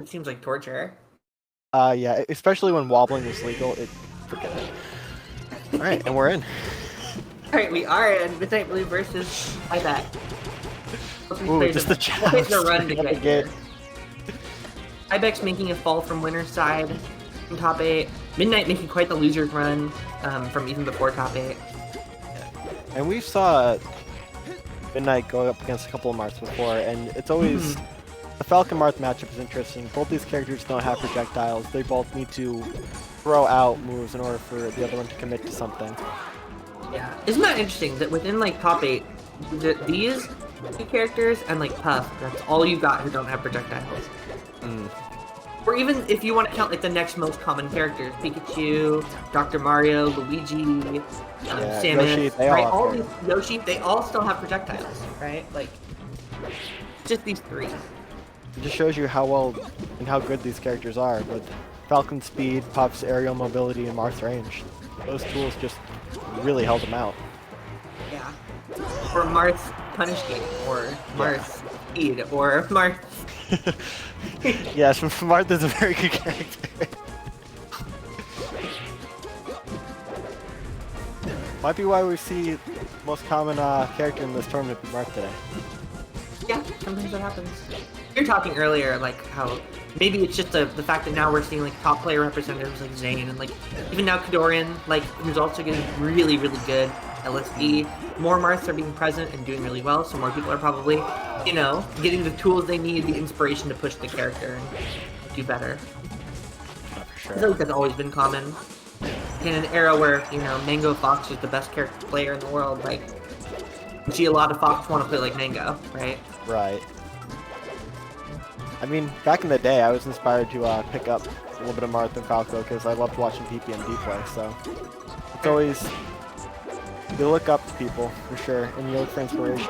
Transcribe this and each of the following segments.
It seems like torture. Yeah, especially when wobbling is legal. Forget it. All right, and we're in. All right, we are in Midnight Blue versus TIEBEX. Ooh, just the challenge. The run to get here. TIEBEX making a fall from winner's side from top 8. Midnight making quite the loser's run from even before top 8. And we saw Midnight go up against a couple of Marths before, and it's always the Falcon Marth matchup is interesting. Both these characters don't have projectiles. They both need to throw out moves in order for the other one to commit to something. Yeah, isn't that interesting that within like top 8, these two characters and like Puff, that's all you got who don't have projectiles. Or even if you want to count like the next most common characters, Pikachu, Dr. Mario, Luigi, Samus, Yoshi, Yoshi, they all still have projectiles, right? Like, just these 3. It just shows you how well and how good these characters are with Falcon speed, Puff's aerial mobility, and Marth's range. Those tools just really held them out. Yeah. Or Marth's punish game, or Marth's speed, or Marth's... Yes, Marth is a very good character. Might be why we see most common character in this tournament be Marth today. Yeah, sometimes that happens. You were talking earlier, like, how maybe it's just the fact that now we're seeing, like, top player representatives like Zane, and, like, even now Kadorian, like, who's also getting really, really good LSD. More Marths are being present and doing really well, so more people are probably, you know, getting the tools they need, the inspiration to push the character and do better. Oh, for sure. I feel like that's always been common. In an era where, you know, Mango Fox is the best character player in the world, like, you see a lot of Fox want to play like Mango, right? Right. I mean, back in the day, I was inspired to pick up a little bit of Marth and Falco because I loved watching PPMD play, so it's always... You look up to people, for sure, and you look for inspiration.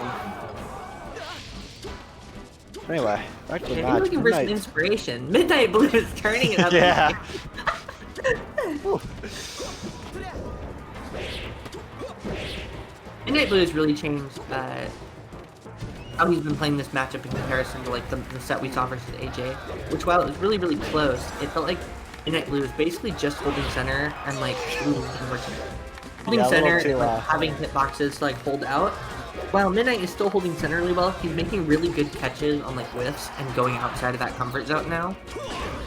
Anyway, back to the match. You're looking for some inspiration. Midnight Blue is turning it up. Yeah. Midnight Blue has really changed how he's been playing this matchup in comparison to like the set we saw versus AJ, which while it was really, really close, it felt like Midnight Blue was basically just holding center and like holding center and like, having hitboxes to like hold out. While Midnight is still holding center really well, he's making really good catches on like whiffs and going outside of that comfort zone now,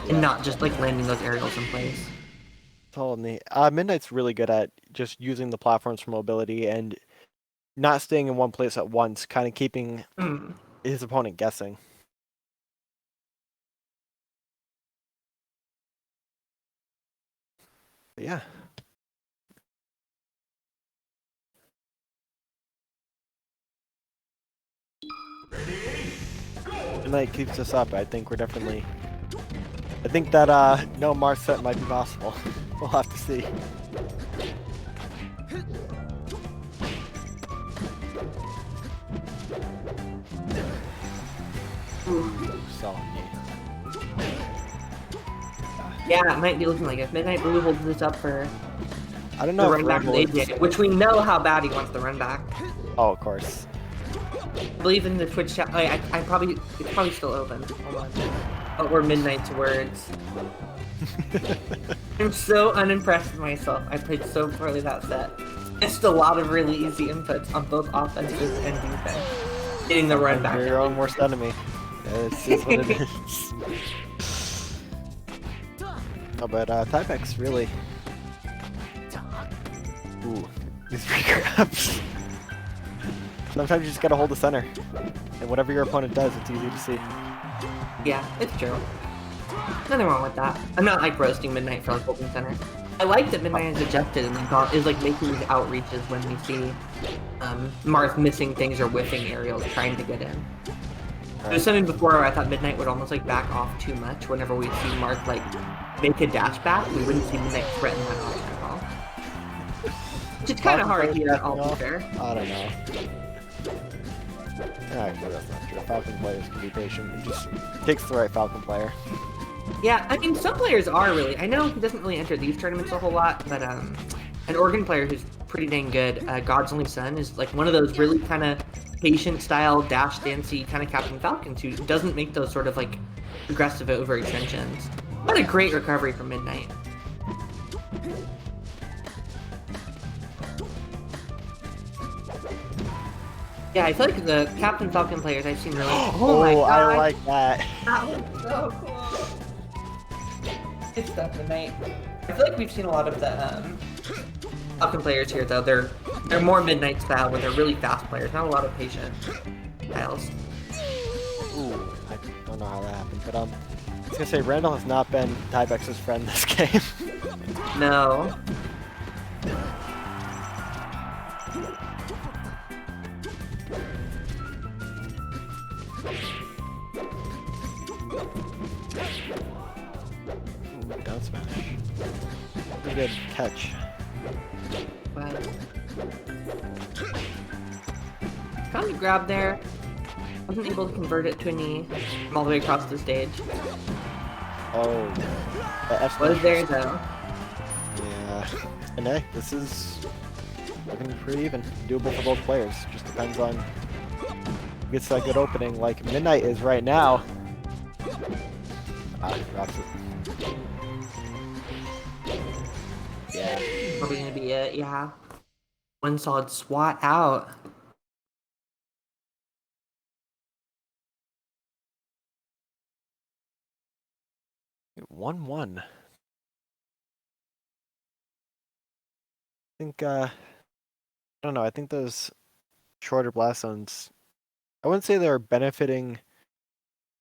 and not just like landing those aerials in place. Totally. Midnight's really good at just using the platforms for mobility and not staying in one place at once, kind of keeping his opponent guessing. But yeah. Midnight keeps us up. I think we're definitely... I think that no Marth set might be possible. We'll have to see. Yeah, it might be looking like if Midnight Blue holds this up for I don't know the run back with AJ, which we know how bad he wants the run back. Oh, of course. I believe in the Twitch chat. It's probably still open. Hold on. What were Midnight's words? I'm so unimpressed with myself. I played so poorly that set. It's a lot of really easy inputs on both offensive and defense. Getting the run back. You're your own worst enemy. It's just what it is. Oh, but TIEBEX really... Ooh, these free grabs. Sometimes you just gotta hold the center. And whatever your opponent does, it's easy to see. Yeah, it's true. Nothing wrong with that. I'm not like roasting Midnight for like holding center. I like that Midnight has adjusted and like is like making these outreaches when we see Marth missing things or whiffing aerials trying to get in. There was something before where I thought Midnight would almost like back off too much whenever we see Marth like make a dash back. We wouldn't see Midnight threaten that option at all. Which is kind of hard here, I'll be fair. I don't know. Actually, that's not true. Falcon players can be patient. It just takes the right Falcon player. Yeah, I mean, some players are really. I know he doesn't really enter these tournaments a whole lot, but an Oregon player who's pretty dang good, God's Only Son, is like one of those really kind of patient style, dash dancey kind of Captain Falcons who doesn't make those sort of like aggressive over extensions. What a great recovery from Midnight. Yeah, I feel like the Captain Falcon players I've seen really. Oh my god! I like that. That was so cool. Good stuff, Midnight. I feel like we've seen a lot of the Falcon players here, though. They're more Midnight style, where they're really fast players, not a lot of patient styles. Ooh, I don't know how that happened, but I was gonna say Randall has not been TIEBEX's friend this game. No. Ooh, down smash. Pretty good catch. Wow. Found a grab there. Wasn't able to convert it to a knee from all the way across the stage. Oh, the F Was smash. there though. Yeah, and hey, this is looking pretty even. Doable for both players. Just depends on who gets that good opening, like Midnight is right now. Ah, drops it. Yeah. Probably gonna be it, yeah. One solid swat out. One. I think, I don't know, I think those shorter blast zones, I wouldn't say they were benefiting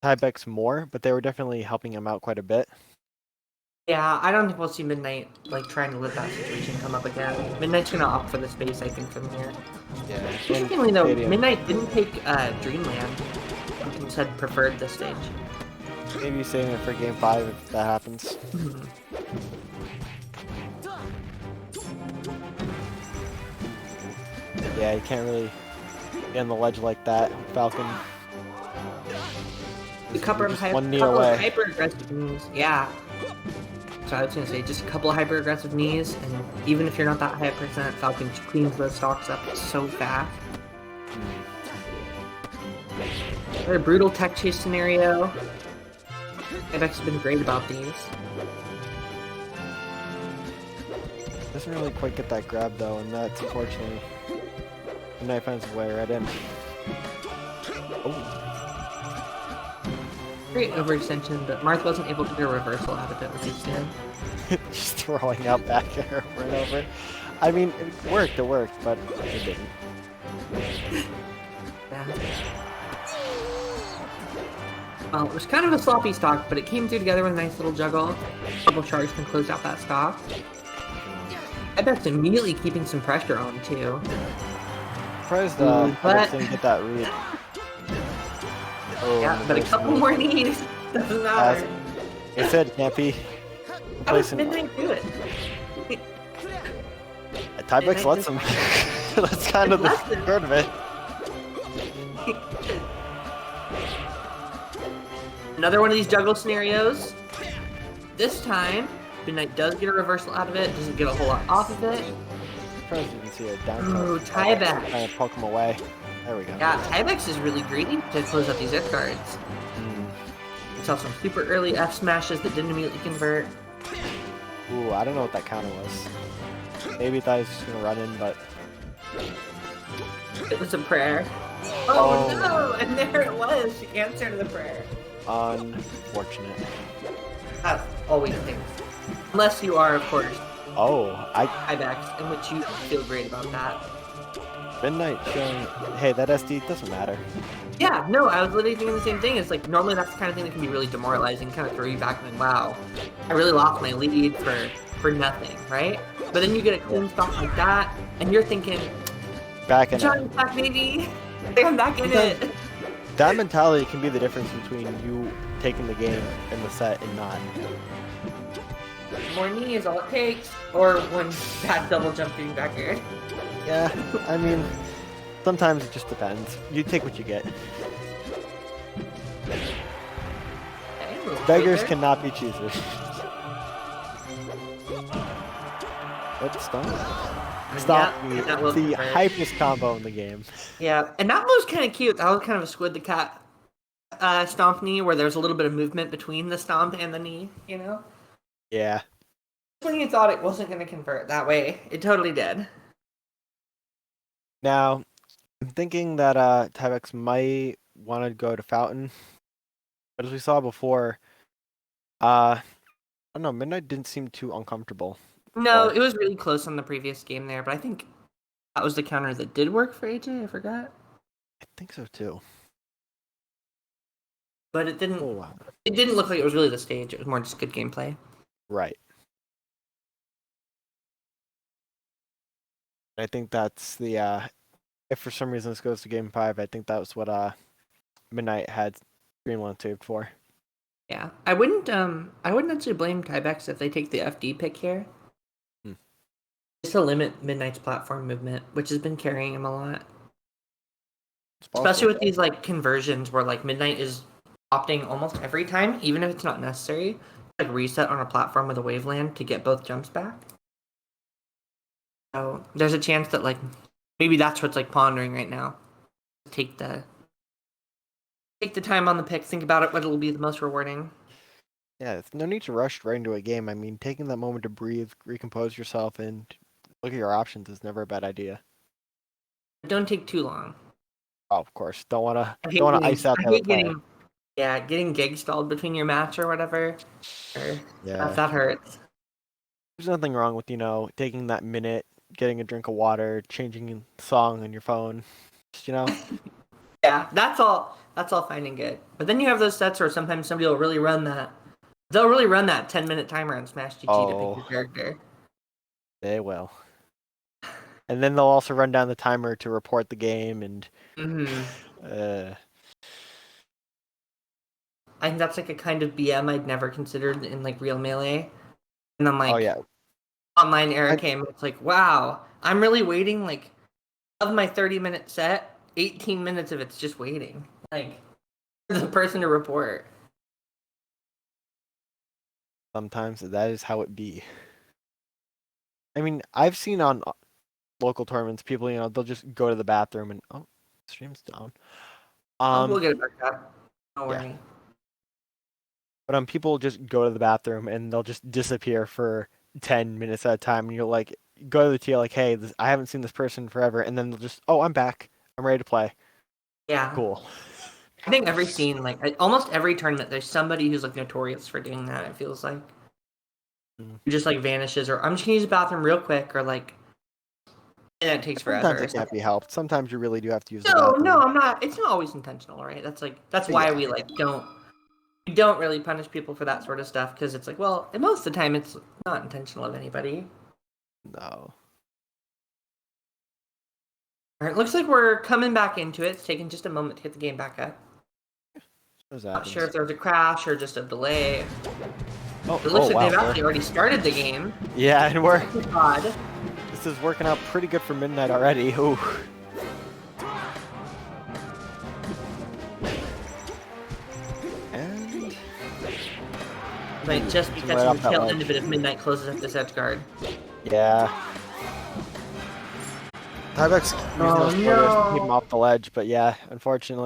TIEBEX more, but they were definitely helping him out quite a bit. Yeah, I don't think we'll see Midnight like trying to let that situation come up again. Midnight's gonna opt for the space, I think, from here. Yeah. Interestingly though, Stadium. Midnight didn't take Dreamland. Instead preferred this stage. Maybe saving it for game 5 if that happens. Yeah, you can't really be on the ledge like that. Falcon. A couple of hyper aggressive knees. Yeah. So I was gonna say just a couple of hyper aggressive knees, and even if you're not that high percent, Falcon cleans those stocks up so fast. Very brutal tech chase scenario. TIEBEX has been great about these. Doesn't really quite get that grab though, and that's unfortunately the knife finds his way right in. Oh. Great overextension, but Marth wasn't able to get a reversal out of it, which is good. Just throwing out back air over and over. I mean, it worked, but it didn't. Yeah. Well, it was kind of a sloppy stock, but it came through together with a nice little juggle. Double charge can close out that stock. TIEBEX immediately keeping some pressure on, too. Surprised but... didn't get that read. Oh, yeah, but a couple more knees. Doesn't matter. It said can't be How does Midnight do it? TIEBEX lets him. That's kind of the start of it. Another one of these juggle scenarios. This time, Midnight does get a reversal out of it, doesn't get a whole lot off of it. Surprised you can see a down Ooh, TIEBEX. Trying to poke him away. There we go. Yeah, TIEBEX is really greedy to close out these F guards. We saw some super early F smashes that didn't immediately convert. Ooh, I don't know what that counter was. Maybe thought he was just gonna run in, but it was a prayer. Oh no! And there it was, the answer to the prayer. Unfortunate. That always things. Unless you are, of course, TIEBEX, in which you feel great about that. Midnight showing, hey, that SD doesn't matter. Yeah, no, I was literally thinking the same thing. It's like, normally that's the kind of thing that can be really demoralizing, kind of throw you back and like, wow, I really lost my lead for nothing, right? But then you get a clean stock like that, and you're thinking, back in it. Back, baby. I'm back in it. That mentality can be the difference between you taking the game in the set and not. More knee is all it takes, or one bad double jump being back here. Yeah, I mean, sometimes it just depends. You take what you get. Okay, Beggars cannot be choosers. What Stop me. It's the hypest combo in the game. Yeah, and that was kind of cute. That was kind of a squid the cat stomp knee where there's a little bit of movement between the stomp and the knee, you know? Yeah. When you thought it wasn't going to convert that way, it totally did. Now, I'm thinking that TIEBEX might want to go to Fountain, but as we saw before, I don't know, Midnight didn't seem too uncomfortable. No, Or it was really close on the previous game there, but I think that was the counter that did work for AJ. I forgot, I think so too. but it didn't. Oh wow. It didn't look like it was really the stage. It was more just good gameplay. Right. I think that's the if for some reason this goes to game 5, I think that was what Midnight had Greenland saved for. Yeah, I wouldn't actually blame TIEBEX if they take the FD pick here. Hmm. Just to limit Midnight's platform movement, which has been carrying him a lot. It's Especially possible. with these like conversions where like Midnight is opting almost every time, even if it's not necessary, like reset on a platform with a waveland to get both jumps back. So there's a chance that like maybe that's what's like pondering right now. Take the time on the pick, think about it, what will be the most rewarding. Yeah, it's no need to rush right into a game. I mean, taking that moment to breathe, recompose yourself, and look at your options is never a bad idea. Don't take too long. Oh, of course. Don't wanna I don't hate wanna getting ice out the other player. getting gig stalled between your match or whatever. Or Yeah. that hurts. There's nothing wrong with, taking that minute, getting a drink of water, changing song on your phone. Just, Yeah, that's all. That's all fine and good. But then you have those sets where sometimes somebody will really run that. They'll really run that 10-minute timer on Smash GG to pick your Oh, character. they will. And then they'll also run down the timer to report the game and uh I think that's like a kind of BM I'd never considered in like real Melee. And then oh like yeah. online era I, came, it's like, wow, I'm really waiting like of my 30-minute set, 18 minutes of it's just waiting. Like for the person to report. sometimes that is how it be. I mean, I've seen on local tournaments people, they'll just go to the bathroom and oh, stream's down. We'll get it back up. Don't Yeah. worry. But people just go to the bathroom and they'll just disappear for 10 minutes at a time and you'll like go to the TL like, "Hey, I haven't seen this person forever." And then they'll just, "Oh, I'm back. I'm ready to play." Yeah. Cool. I think every scene, like almost every tournament, there's somebody who's like notorious for doing that, it feels like. Who just like vanishes or I'm just gonna use the bathroom real quick or like and it takes Sometimes forever. it can't be helped. Sometimes you really do have to use the No, bathroom. I'm not. It's not always intentional, right? That's why Yeah. we like don't really punish people for that sort of stuff because it's like, well, most of the time it's not intentional of anybody. No. All right, looks like we're coming back into it. It's taking just a moment to get the game back up. Not sure if there's a crash or just a delay. Oh, It looks like wow, they've actually already started the game. yeah, and Odd. this is working out pretty good for Midnight already. Ooh. And Like just because right of off the that tail ledge. end of it if Midnight closes up this edge guard. Yeah. TIEBEX using those players to keep him off the ledge, but yeah, unfortunately.